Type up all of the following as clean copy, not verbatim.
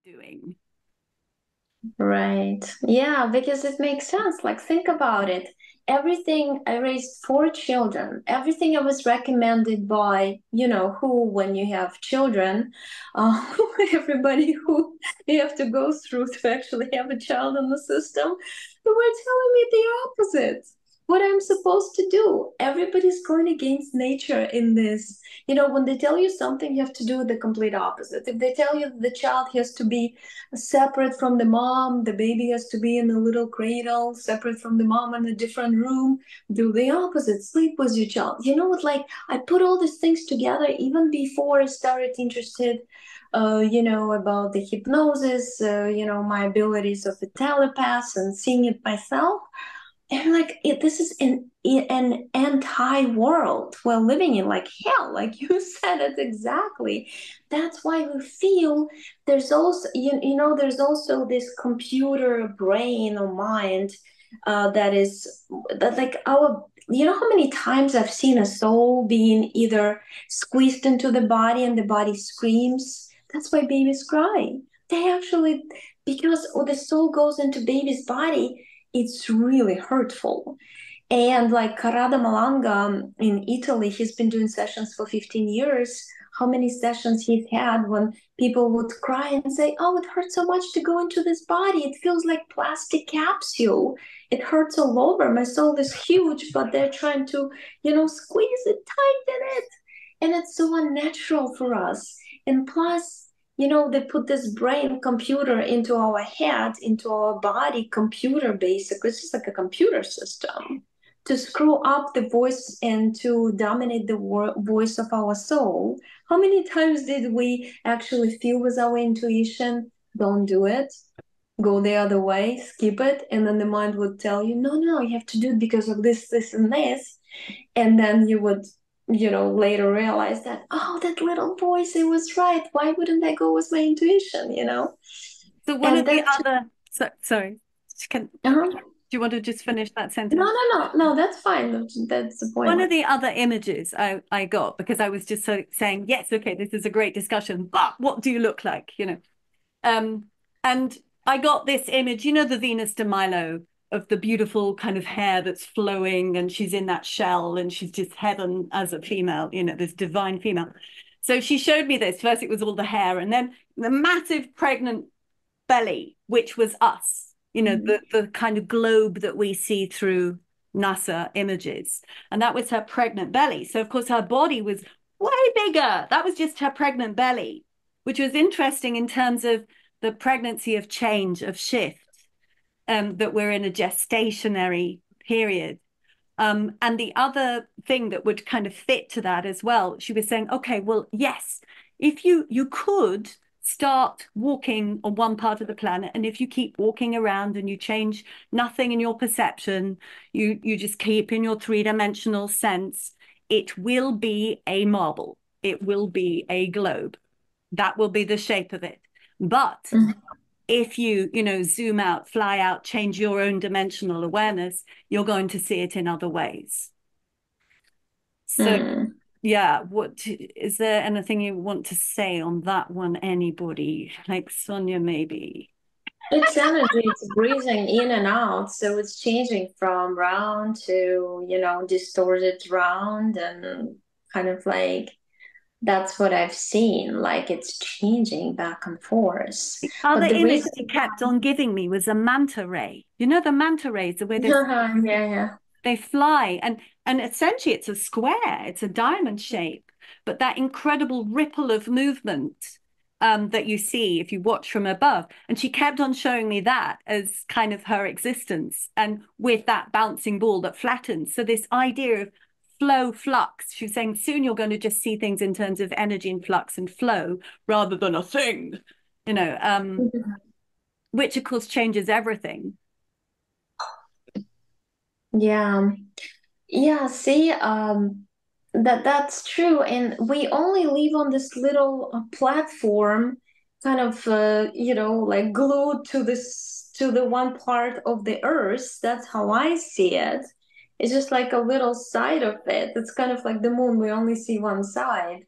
doing. Right. Yeah, because it makes sense. Like, think about it. Everything, I raised four children. Everything I was recommended by, who, when you have children, uh, everybody who you have to go through to actually have a child in the system, they were telling me the opposite. What I'm supposed to do. Everybody's going against nature in this. When they tell you something, you have to do the complete opposite. If they tell you the child has to be separate from the mom, the baby has to be in a little cradle, separate from the mom in a different room, do the opposite, sleep with your child. What, like, I put all these things together even before I started interested, about the hypnosis, my abilities of a telepath and seeing it myself. And like this is an anti-world we're living in, like hell, like you said it exactly. That's why we feel there's also there's also this computer brain or mind, that like our, how many times I've seen a soul being either squeezed into the body and the body screams. That's why babies cry. They actually, because the soul goes into baby's body, it's really hurtful. And like Corrado Malanga in Italy, he's been doing sessions for 15 years. How many sessions he's had when people would cry and say, "Oh, it hurts so much to go into this body. It feels like plastic capsule. It hurts all over. My soul is huge, but they're trying to, squeeze it, tighten it." And it's so unnatural for us. And plus, they put this brain computer into our head, into our body, computer basically. It's just like a computer system to screw up the voice and to dominate the voice of our soul. How many times did we actually feel with our intuition? Don't do it. Go the other way, skip it. And then the mind would tell you, no, no, you have to do it because of this, this, and this. And then you would, later realize that, oh, that little voice, it was right. Why wouldn't I go with my intuition? So one And of the that's just, other, sorry, uh-huh. do you want to just finish that No, sentence? no, no, no, that's fine. That's the One point. of the other images I got, because I was just saying, yes, okay, this is a great discussion, but what do you look like? Um, and I got this image, the Venus de Milo of the beautiful kind of hair that's flowing, and she's in that shell, and she's just heaven as a female, this divine female. So she showed me this. First, it was all the hair, and then the massive pregnant belly, which was us, Mhm. the kind of globe that we see through NASA images. And that was her pregnant belly. So, of course, her body was way bigger. That was just her pregnant belly, which was interesting in terms of the pregnancy of change, of shift, that we're in a gestationary period. And the other thing that would kind of fit to that as well, she was saying, okay, well, yes, if you could start walking on one part of the planet, and if you keep walking around and you change nothing in your perception, you just keep in your three-dimensional sense, it will be a marble, it will be a globe. That will be the shape of it. But if you zoom out, fly out, change your own dimensional awareness, you're going to see it in other ways. So Mm. yeah, what is there anything you want to say on that one? Anybody like Sonja, maybe? It's energy, it's breathing in and out. So it's changing from round to, distorted round, and kind of like that's what I've seen. Like it's changing back and forth. Other But the image reason, she kept on giving me was a manta ray. The manta rays, the way yeah, yeah. they fly, and essentially it's a square, it's a diamond shape, but that incredible ripple of movement, that you see if you watch from above. And she kept on showing me that as kind of her existence, and with that bouncing ball that flattens. So this idea of flow, flux, she was saying soon you're going to just see things in terms of energy and flux and flow rather than a thing, you know um which of course changes everything. Yeah. Yeah, see, that's true. And we only live on this little platform, kind of, like glued to to the one part of the earth. That's how I see it. It's just like a little side of it. It's kind of like the moon. We only see one side.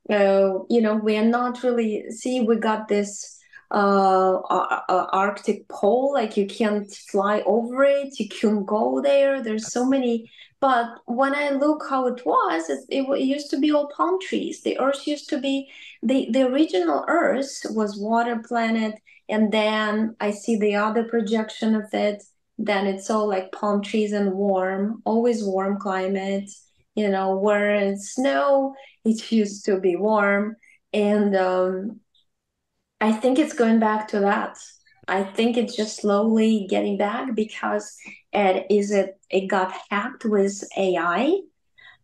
We are not really, see, we got this. Arctic pole, like you can't fly over it, you can't go there. There's so many. But when I look how it was, it used to be all palm trees. The earth used to be, the original earth was water planet, and then I see the other projection of it. Then it's all like palm trees and warm, always warm climate. Where it's snow, it used to be warm. And I think it's going back to that. I think it's just slowly getting back because it got hacked with AI.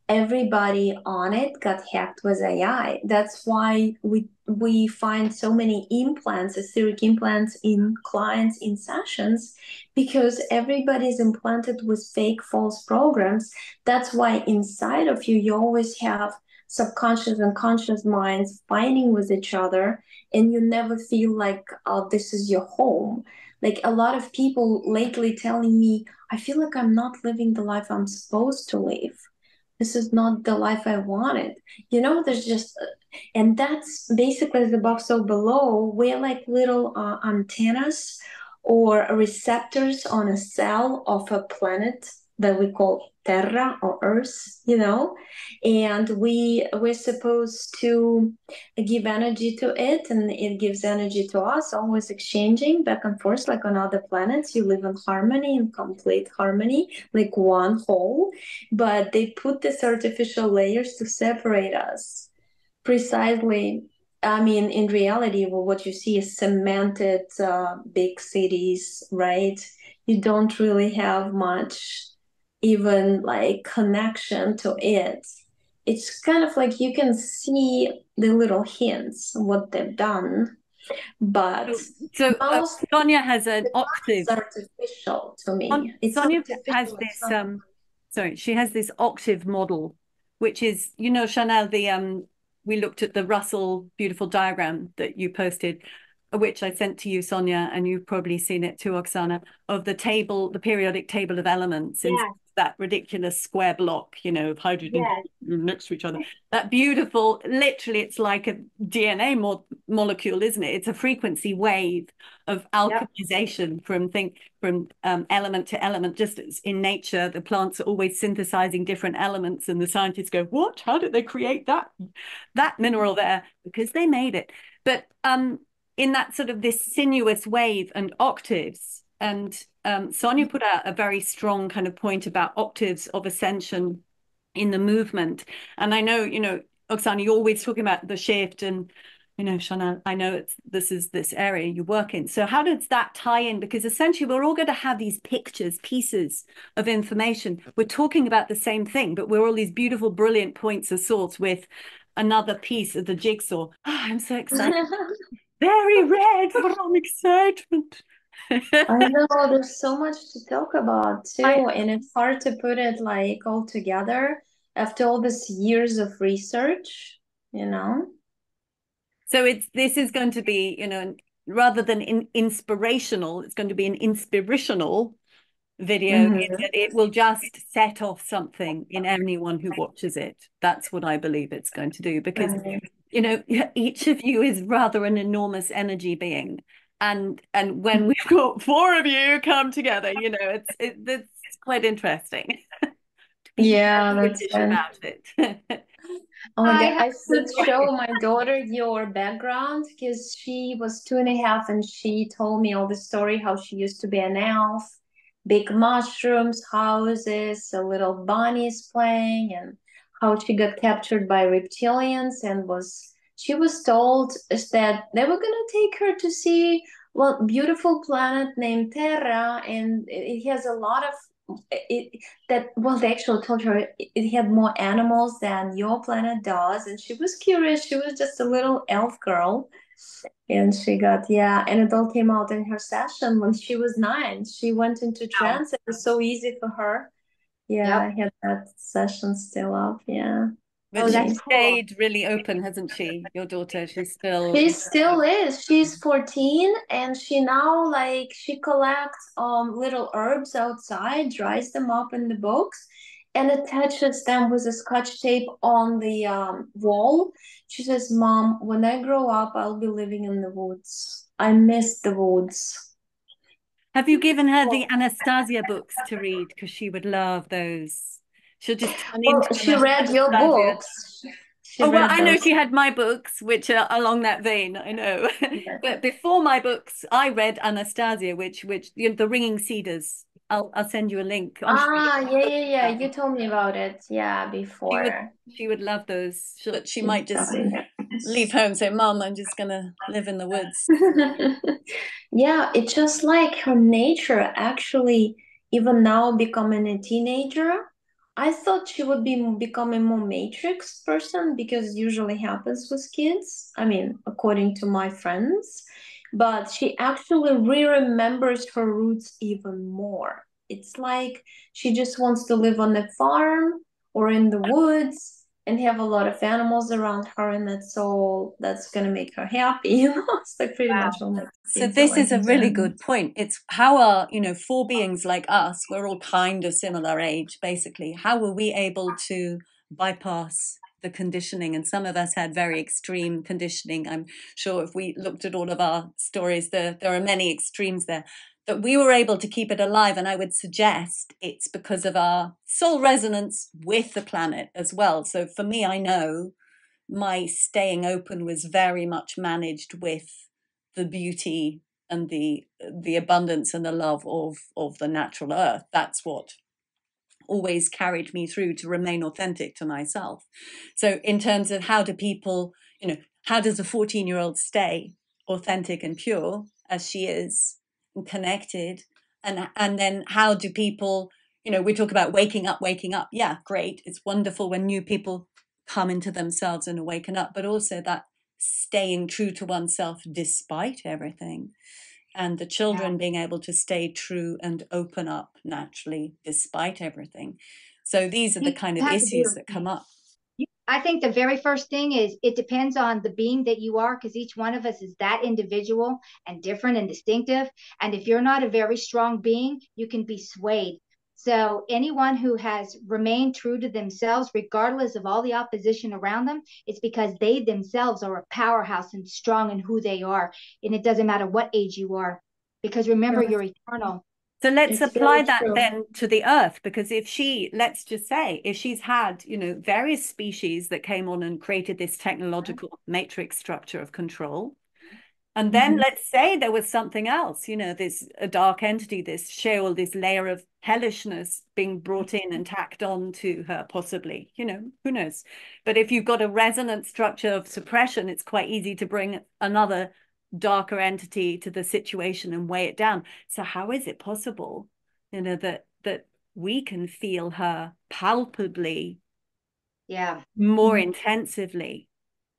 Everybody on it got hacked with AI. That's why we find so many implants, etheric implants in clients in sessions, because everybody's implanted with fake false programs. That's why inside of you you always have subconscious and conscious minds fighting with each other, and you never feel like, oh, this is your home. Like a lot of people lately telling me, I feel like I'm not living the life I'm supposed to live. This is not the life I wanted. There's just, and that's basically the above so below. We're like little antennas or receptors on a cell of a planet that we call Terra or Earth. And we're supposed to give energy to it, and it gives energy to us, always exchanging back and forth. Like on other planets, you live in harmony, in complete harmony, like one whole. But they put these artificial layers to separate us. Precisely. I mean, in reality, well, what you see is cemented big cities, right? You don't really have much, even like connection to it. It's kind of like you can see the little hints what they've done, but So most Sonja has an the octave. is artificial to me. It's Sonja has artificial. It's this not. sorry, she has this octave model, which is, Sharnael, the we looked at the Russell beautiful diagram that you posted, which I sent to you, Sonja, and you've probably seen it too, Oksana, of the table, the periodic table of elements in Yes, that ridiculous square block, of hydrogen yes, next to each other. That beautiful, literally, it's like a DNA molecule, isn't it? It's a frequency wave of yep, alchemization from element to element. Just as in nature, the plants are always synthesizing different elements, and the scientists go, "What? How did they create that mineral there?" Because they made it. But in that sort of this sinuous wave and octaves. And Sonja put out a very strong kind of point about octaves of ascension in the movement. And I know, Oksana, you're always talking about the shift, and Sharnael, I know this is this area you work in. So how does that tie in? Because essentially we're all going to have these pieces of information. We're talking about the same thing, but we're all these beautiful, brilliant points of source with another piece of the jigsaw. Oh, I'm so excited. Very red from excitement. I know there's so much to talk about I too, and it's hard to put it like all together after all these years of research, you know? So this is going to be, rather than inspirational, it's going to be an inspirational video. Hmm. It will just set off something in anyone who watches it. That's what I believe it's going to do, because Right. each of you is rather an enormous energy being, and when we've got four of you come together, it's quite interesting to be Yeah, very that's British fun. about it. Oh my I God, have I should show my daughter your background because she was 2.5 and she told me all the story how she used to be an elf, big mushrooms, houses, a little bunnies playing, and how she got captured by reptilians and she was told is that they were gonna take her to see beautiful planet named Terra, and it has a lot of it that well they actually told her it had more animals than your planet does, and she was curious. She was just a little elf girl, and she got, yeah, and it all came out in her session when she was 9. She went into Wow. trance. It was so easy for her. Yeah, Yep. I had that session still up. Yeah. But Oh, she's that's Amazing. cool. stayed really open, hasn't she? Your daughter, she's still. She still is. She's 14, and she now like she collects little herbs outside, dries them up in the books, and attaches them with a scotch tape on the wall. She says, Mom, when I grow up, I'll be living in the woods. I miss the woods. Have you given her the Anastasia books to read? Because she would love those. She'll just turn Well, into she read your Anastasia. books. She Oh, well, read I know those. she had my books, which are along that vein, I know. But before my books, I read Anastasia, which you know, The Ringing Cedars. I'll send you a link. I'm sure you Ah, yeah, know yeah, yeah. about You them. told me about it. Yeah, She would before. she would love those. She She's might just lovely. leave home and say, Mom, I'm just gonna live in the woods. Yeah, it's just like her nature actually, even now becoming a teenager. I thought she would be becoming more matrix person because it usually happens with kids. I mean, according to my friends, but she actually re-remembers her roots even more. It's like she just wants to live on the farm or in the woods and have a lot of animals around her, and that's gonna make her happy, you know. It's like pretty Wow. much all my So kids are this like is a these really animals. good point. It's how are, you know, four beings like us, we're all kind of similar age, basically. How were we able to bypass the conditioning? And some of us had very extreme conditioning. I'm sure if we looked at all of our stories, there are many extremes there. That we were able to keep it alive. And I would suggest it's because of our soul resonance with the planet as well. So for me, I know my staying open was very much managed with the beauty and the abundance and the love of the natural earth. That's what always carried me through to remain authentic to myself. So in terms of how do people, you know, how does a 14-year-old stay authentic and pure as she is and connected, and then how do people, you know, we talk about waking up, yeah, great, it's wonderful when new people come into themselves and awaken up, but also that staying true to oneself despite everything, and the children being able to stay true and open up naturally despite everything. So these are the You kind of have to be issues that come up. I think the very first thing is it depends on the being that you are, because each one of us is that individual and different and distinctive. And if you're not a very strong being, you can be swayed. So anyone who has remained true to themselves, regardless of all the opposition around them, it's because they themselves are a powerhouse and strong in who they are. And it doesn't matter what age you are, because remember, you're eternal. So let's It's very apply that true. then to the earth, because if she, let's just say, if she's had, you know, various species that came on and created this technological matrix structure of control, and then Mhm. let's say there was something else, you know, this a dark entity, this Sheol, this layer of hellishness being brought in and tacked on to her, possibly, you know, who knows? But if you've got a resonant structure of suppression, it's quite easy to bring another darker entity to the situation and weigh it down. So how is it possible, you know, that we can feel her palpably Yeah. more Mhm. intensively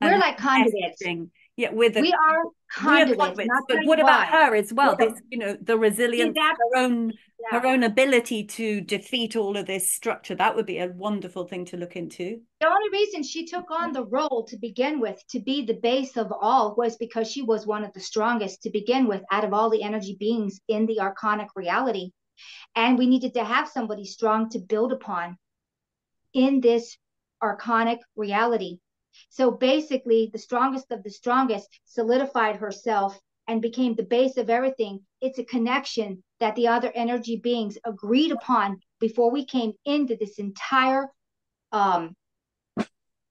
We're and like conduits. messaging, yeah, with We a are we're conduits, and conduits, I'll but tell you what about why. her as well? This, Yeah. you know, the She's resilience, that, yeah. her own ability to defeat all of this structure. That would be a wonderful thing to look into. The only reason she took on the role to begin with, to be the base of all, was because she was one of the strongest to begin with out of all the energy beings in the archonic reality. And we needed to have somebody strong to build upon in this archonic reality. So basically, the strongest of the strongest solidified herself and became the base of everything. It's a connection that the other energy beings agreed upon before we came into this entire um,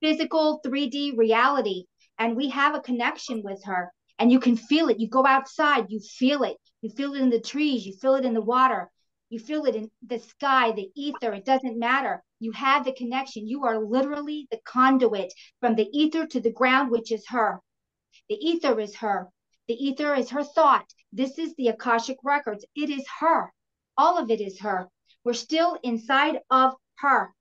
physical 3D reality. And we have a connection with her. And you can feel it. You go outside, you feel it. You feel it in the trees, you feel it in the water, you feel it in the sky, the ether. It doesn't matter. You have the connection. You are literally the conduit from the ether to the ground, which is her. The ether is her. The ether is her thought. This is the Akashic records. It is her. All of it is her. We're still inside of her,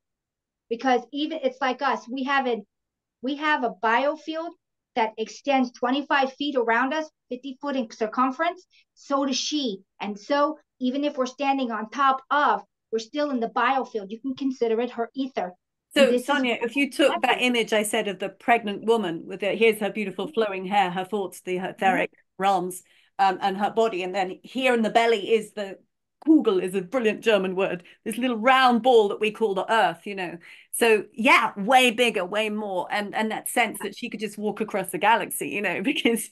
because even it's like us. We have a biofield that extends 25 feet around us, 50 foot in circumference. So does she. And so even if we're standing on top of, we're still in the biofield. You can consider it her ether. And So, this is Sonja, if you took that image I said of the pregnant woman with it, here's her beautiful flowing hair, her thoughts, the etheric realms, and her body, and then here in the belly is the Kugel is a brilliant German word, this little round ball that we call the earth, you know. So yeah, way bigger, way more. And that sense that she could just walk across the galaxy, you know, because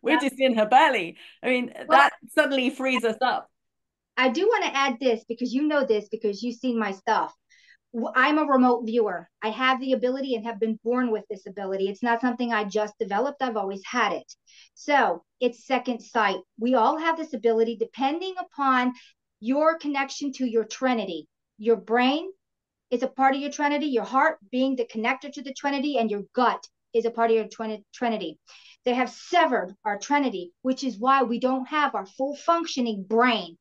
we're just in her belly. I mean, Well, that suddenly frees us up. I do want to add this because you know this because you've seen my stuff. I'm a remote viewer. I have the ability and have been born with this ability. It's not something I just developed, I've always had it. So it's second sight. We all have this ability depending upon your connection to your trinity. Your brain is a part of your trinity, your heart being the connector to the trinity, and your gut is a part of your trinity. They have severed our trinity, which is why we don't have our full functioning brain,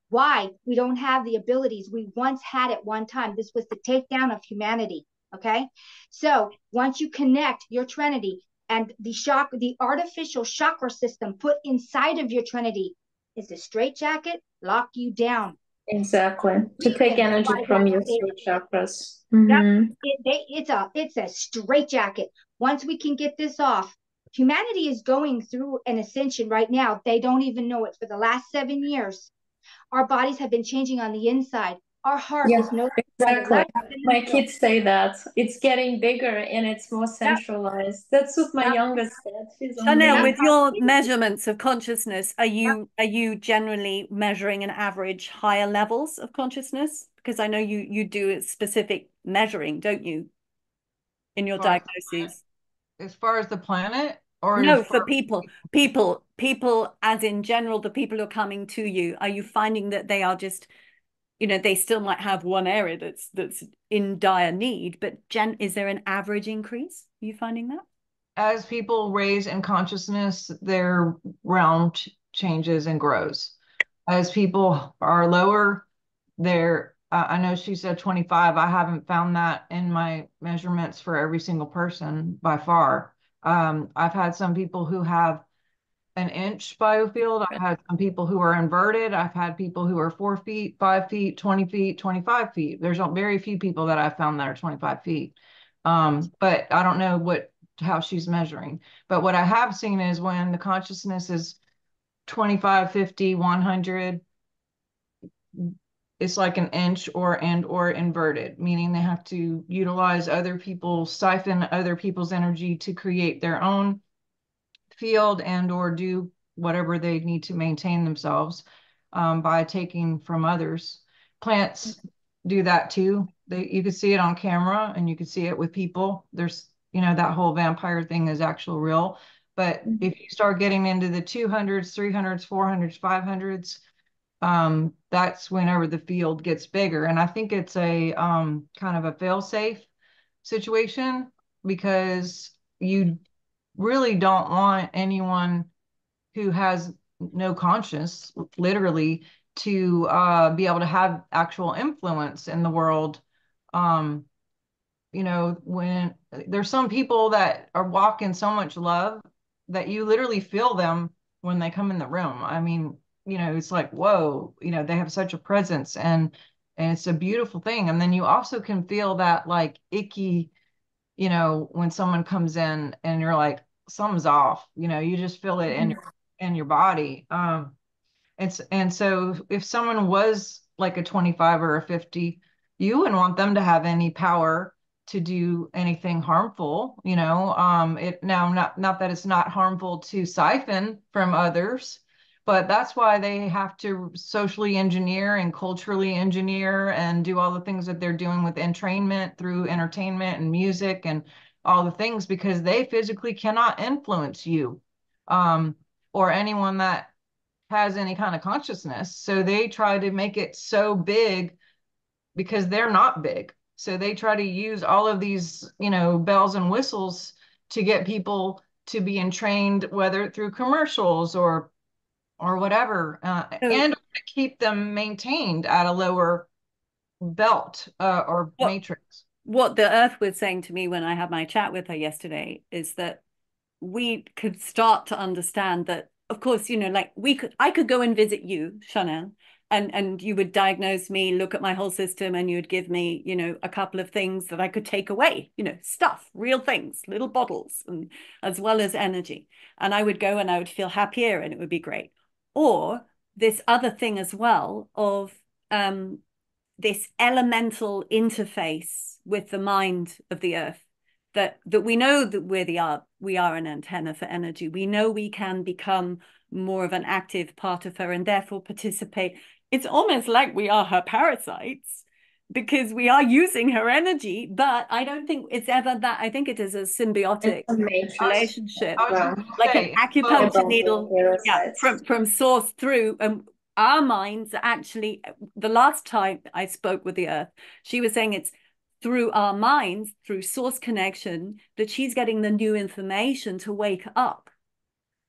why we don't have the abilities we once had at one time. This was the takedown of humanity. Okay. So once you connect your trinity, and the artificial chakra system put inside of your trinity is the straitjacket, lock you down. Exactly. To take energy from your throat chakras. Yep. Mm-hmm. It's a straitjacket. Once we can get this off, humanity is going through an ascension right now. They don't even know it. For the last 7 years, our bodies have been changing on the inside. Our heart Yeah, is no exactly. in the My middle. kids say that it's getting bigger and it's more Yep. centralized. That's what my Yep. youngest said. She's Sharnael, only with your measurements of consciousness, are you generally measuring an average higher levels of consciousness? Because I know you do a specific measuring, don't you, in your diagnoses? As far as the planet, or as No, far for people as in general, the people who are coming to you, are you finding that they are just, you know, they still might have one area that's in dire need, but is there an average increase? Are you finding that? as people raise in consciousness, their realm changes and grows. As people are lower, their I know she said 25. I haven't found that in my measurements for every single person by far. I've had some people who have an inch biofield. I've had some people who are inverted. I've had people who are 4 feet, 5 feet, 20 feet, 25 feet. There's very few people that I've found that are 25 feet. But I don't know how she's measuring. But what I have seen is when the consciousness is 25, 50, 100, it's like an inch or inverted, meaning they have to utilize other people's, siphon other people's energy to create their own field and or do whatever they need to maintain themselves, by taking from others. Plants do that too. You can see it on camera and you can see it with people. There's, that whole vampire thing is actual real. But if you start getting into the 200s, 300s, 400s, 500s, that's whenever the field gets bigger. And I think it's a kind of a fail-safe situation, because you really don't want anyone who has no conscience, literally, to be able to have actual influence in the world. When there's some people that are walking so much love that you literally feel them when they come in the room. I mean, it's like, whoa, they have such a presence, and it's a beautiful thing. And then you also can feel that like icky, when someone comes in and you're like, something's off, you just feel it in your body. And so if someone was like a 25 or a 50, you wouldn't want them to have any power to do anything harmful, it now, not that it's not harmful to siphon from others, but that's why they have to socially engineer and culturally engineer and do all the things that they're doing with entrainment through entertainment and music and all the things, because they physically cannot influence you, or anyone that has any kind of consciousness. So they try to make it so big because they're not big. So they try to use all of these, bells and whistles to get people to be entrained, whether through commercials or whatever, and to keep them maintained at a lower belt, or matrix. What the earth was saying to me when I had my chat with her yesterday is that we could start to understand that, of course, like I could go and visit you, Sharnael, and you would diagnose me, look at my whole system, and you would give me, a couple of things that I could take away, stuff, real things, little bottles, and as well as energy. And I would go and I would feel happier and it would be great. Or this other thing as well of this elemental interface with the mind of the earth, that we know that we are an antenna for energy. We know we can become more of an active part of her and therefore participate. It's almost like we are her parasites because we are using her energy, but I don't think it's ever that. I think it is a symbiotic relationship, I was going to like an say, acupuncture needle, yeah, from source through. And our minds are actually, the last time I spoke with the earth, she was saying it's through our minds, through source connection, that she's getting the new information to wake up.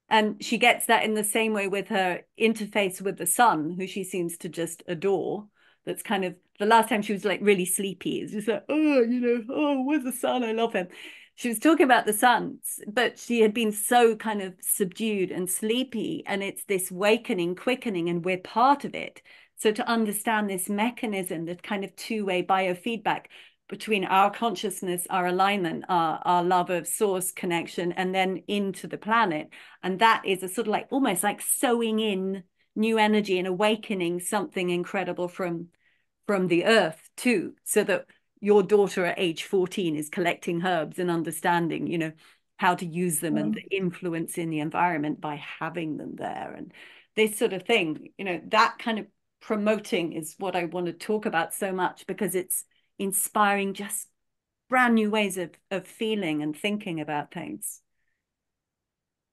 And she gets that in the same way with her interface with the sun, who she seems to just adore. That's kind of the last time she was like really sleepy. It's just like, oh, oh, where's the sun? I love him. She was talking about the sun, but she had been so kind of subdued and sleepy. And it's this wakening, quickening, and we're part of it. So to understand this mechanism, that kind of two-way biofeedback between our consciousness, our alignment, our love of source connection, and then into the planet. And that is a sort of like almost like sewing in new energy and awakening something incredible from the earth too, so that your daughter at age 14 is collecting herbs and understanding, how to use them and the influence in the environment by having them there. And this sort of thing, that kind of promoting is what I want to talk about so much, because it's inspiring just brand new ways of feeling and thinking about things.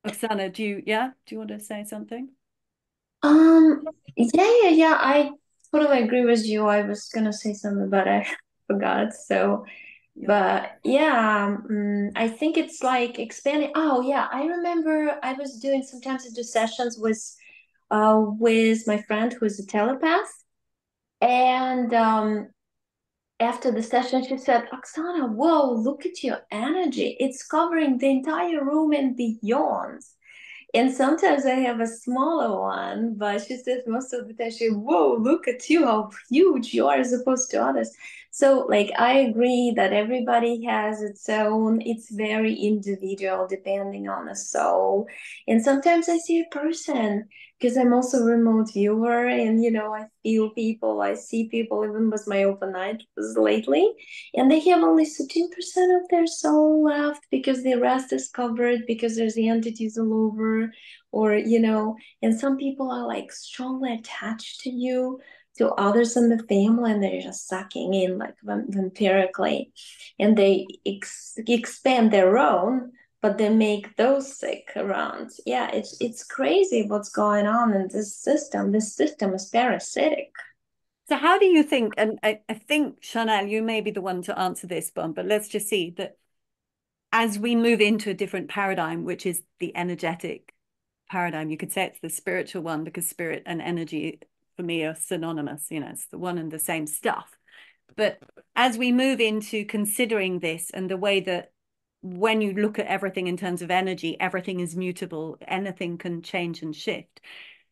Oksana, do you want to say something? Yeah. I totally agree with you. I was gonna say something, but I forgot. So, but yeah, I think it's like expanding. Oh yeah, I remember I was doing sometimes I do sessions with my friend who's a telepath, and after the session, she said, Oksana, whoa, look at your energy. It's covering the entire room and beyond. And sometimes I have a smaller one, but she says most of the time whoa, look at you, how huge you are as opposed to others. So like I agree that everybody has its own, it's very individual depending on the soul. And sometimes I see a person because I'm also a remote viewer and I feel people, I see people even with my open night was lately, and they have only 13% of their soul left because the rest is covered because there's the entities all over, or and some people are like strongly attached to you, to others in the family, and they're just sucking in like vampirically, and they expand their own, but they make those sick around. Yeah, it's crazy what's going on in this system. This system is parasitic. So how do you think, and I think, Sharnael, you may be the one to answer this one, but let's just see that as we move into a different paradigm, which is the energetic paradigm, you could say it's the spiritual one, because spirit and energy for me are synonymous, it's the one and the same stuff. But as we move into considering this and the way that when you look at everything in terms of energy, everything is mutable, anything can change and shift.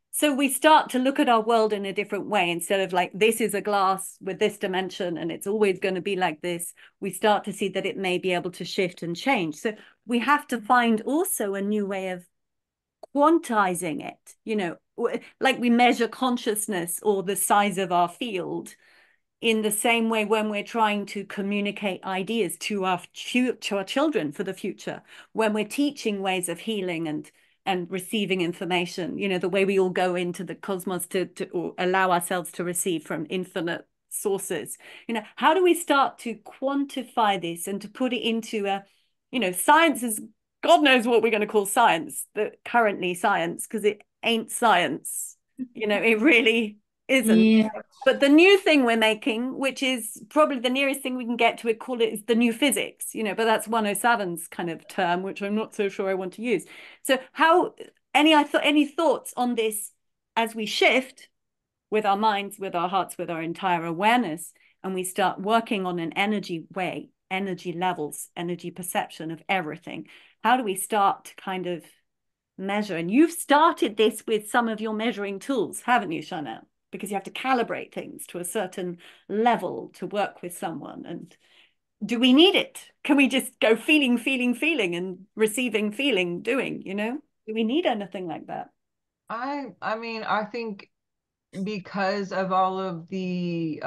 So we start to look at our world in a different way. Instead of like, this is a glass with this dimension and it's always going to be like this, we start to see that it may be able to shift and change. So we have to find also a new way of quantizing it, like we measure consciousness or the size of our field. In the same way, when we're trying to communicate ideas to our children for the future, when we're teaching ways of healing and receiving information, the way we all go into the cosmos to or allow ourselves to receive from infinite sources, how do we start to quantify this and to put it into science is, God knows what we're going to call science, but currently science, because it ain't science, it really isn't. Yeah. But the new thing we're making, which is probably the nearest thing we can get to it, call it, is the new physics, but that's 107's kind of term, which I'm not so sure I want to use. So any thoughts on this as we shift with our minds, with our hearts, with our entire awareness, and we start working on an energy way, energy levels, energy perception of everything? How do we start to kind of measure? And you've started this with some of your measuring tools, haven't you, Sharnael? Because you have to calibrate things to a certain level to work with someone. And do we need it? Can we just go feeling, and receiving, feeling, doing, Do we need anything like that? I mean, I think because of all of the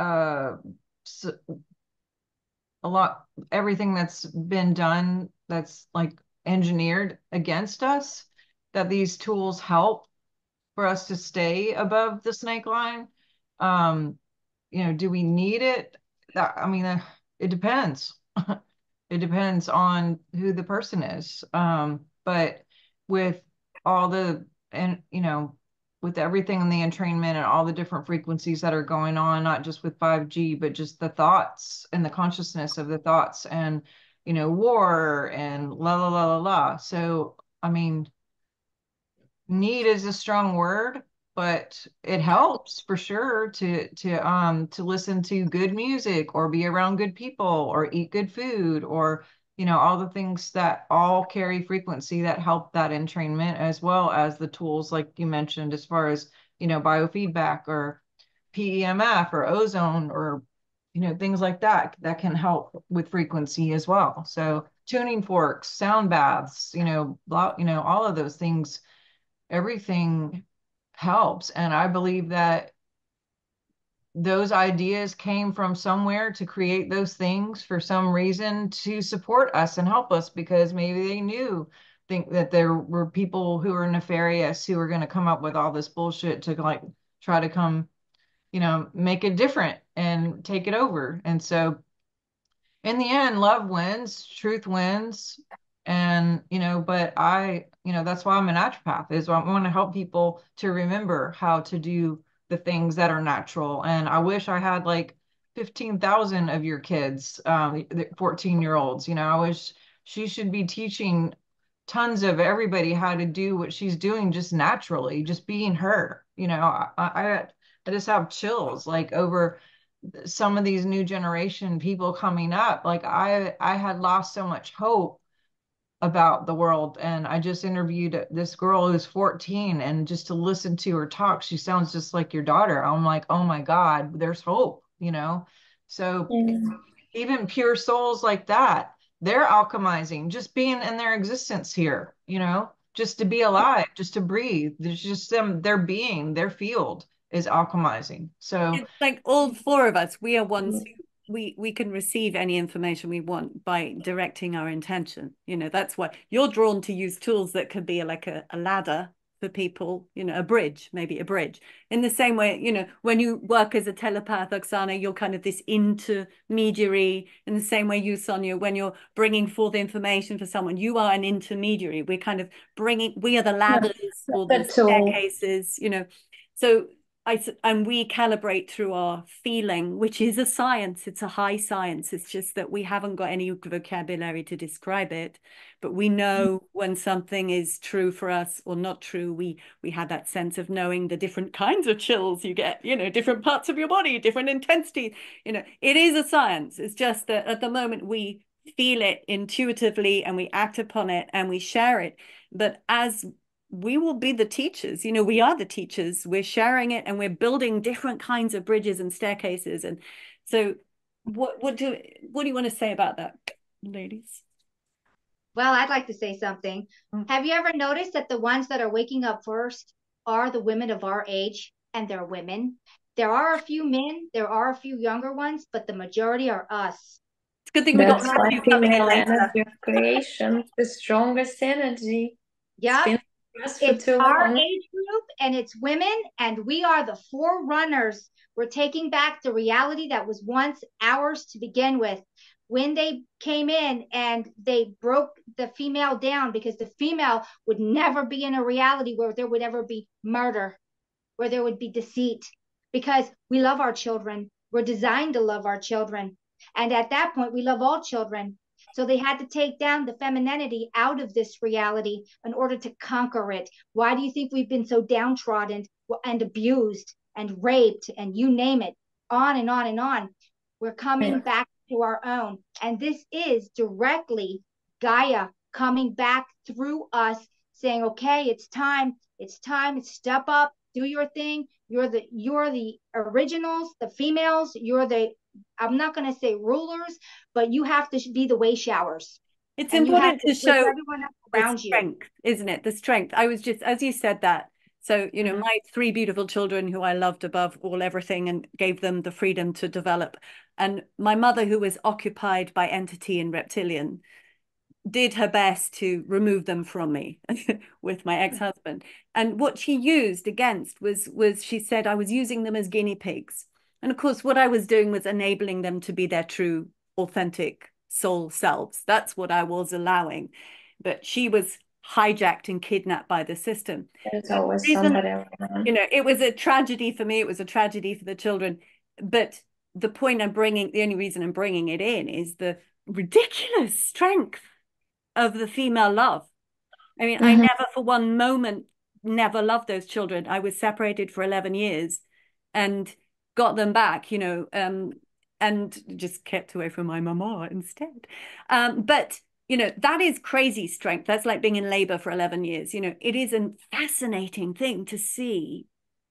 everything that's been done that's like engineered against us, that these tools help for us to stay above the snake line. Do we need it? I mean, it depends. It depends on who the person is. But with all and with everything in the entrainment and all the different frequencies that are going on, not just with 5G, but just the thoughts and the consciousness of the thoughts and, war and la, la, la, la, la. So, I mean, need is a strong word, but it helps for sure to listen to good music or be around good people or eat good food or all the things that all carry frequency that help that entrainment, as well as the tools like you mentioned as far as biofeedback or PEMF or ozone or things like that can help with frequency as well. So tuning forks, sound baths, all of those things, everything helps. And I believe that those ideas came from somewhere to create those things for some reason to support us and help us, because maybe they think that there were people who are nefarious who are going to come up with all this bullshit to like try to come, make it different and take it over. And so in the end, love wins, truth wins. And, but that's why I'm a naturopath, is I want to help people to remember how to do the things that are natural. And I wish I had like 15,000 of your kids, 14-year-olds, I wish she should be teaching tons of everybody how to do what she's doing just naturally, just being her. I just have chills like over some of these new generation people coming up. Like I had lost so much hope about the world, and I just interviewed this girl who's 14, and just to listen to her talk, she sounds just like your daughter. I'm like, oh my God, there's hope. So even pure souls like that, they're alchemizing just being in their existence here, just to be alive, just to breathe. There's just their being, their field is alchemizing. So it's like all four of us, we are ones who we can receive any information we want by directing our intention. That's why you're drawn to use tools that could be like a ladder for people, a bridge, maybe a bridge. In the same way, when you work as a telepath, Oksana, you're kind of this intermediary. In the same way, you, Sonja, when you're bringing forth information for someone, you are an intermediary. We're kind of we are the ladders or the staircases, So and we calibrate through our feeling, which is a science. It's a high science. It's just that we haven't got any vocabulary to describe it, but we know when something is true for us or not true. We have that sense of knowing the different kinds of chills you get, different parts of your body, different intensity. It is a science. It's just that at the moment we feel it intuitively and we act upon it and we share it. But as we will be the teachers, we are the teachers, we're sharing it and we're building different kinds of bridges and staircases. And so what do you want to say about that, ladies? Well, I'd like to say something. Have you ever noticed that the ones that are waking up first are the women of our age, and they're women? There are a few men, there are a few younger ones, but the majority are us. It's a good thing we got Matthew coming in later. Energy of creation, the strongest energy. Yeah. It's our age group and it's women, and we are the forerunners. We're taking back the reality that was once ours to begin with. When they came in and they broke the female down, because the female would never be in a reality where there would ever be murder, where there would be deceit, because we love our children. We're designed to love our children. And at that point, we love all children. So they had to take down the femininity out of this reality in order to conquer it. Why do you think we've been so downtrodden and abused and raped and you name it, on and on and on? We're coming back to our own. And this is directly Gaia coming back through us saying, okay, it's time, step up, do your thing. You're the originals, the females, I'm not going to say rulers, but you have to be the way showers. It's important to show everyone else around you, isn't it? The strength. I was just, as you said that, So, you know, my three beautiful children who I loved above all everything and gave them the freedom to develop. And my mother, who was occupied by entity and reptilian, did her best to remove them from me with my ex-husband. And what she used against was she said I was using them as guinea pigs. And of course, what I was doing was enabling them to be their true, authentic soul selves. That's what I was allowing. But she was hijacked and kidnapped by the system. There's always somebody around. You know, it was a tragedy for me. It was a tragedy for the children. But the only reason I'm bringing it in is the ridiculous strength of the female love. I mean, I never for one moment never loved those children. I was separated for 11 years and got them back, you know, and just kept away from my mama instead. But, you know, that is crazy strength. That's like being in labor for 11 years. You know, it is a fascinating thing to see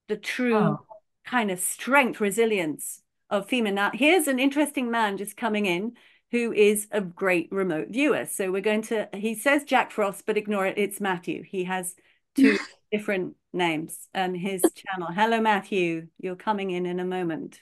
the true kind of strength, resilience of female. Now, here's an interesting man just coming in who is a great remote viewer. So we're going to, he says Jack Frost, but ignore it. It's Matthew. He has two different names and his channel. Hello, Matthew. You're coming in a moment.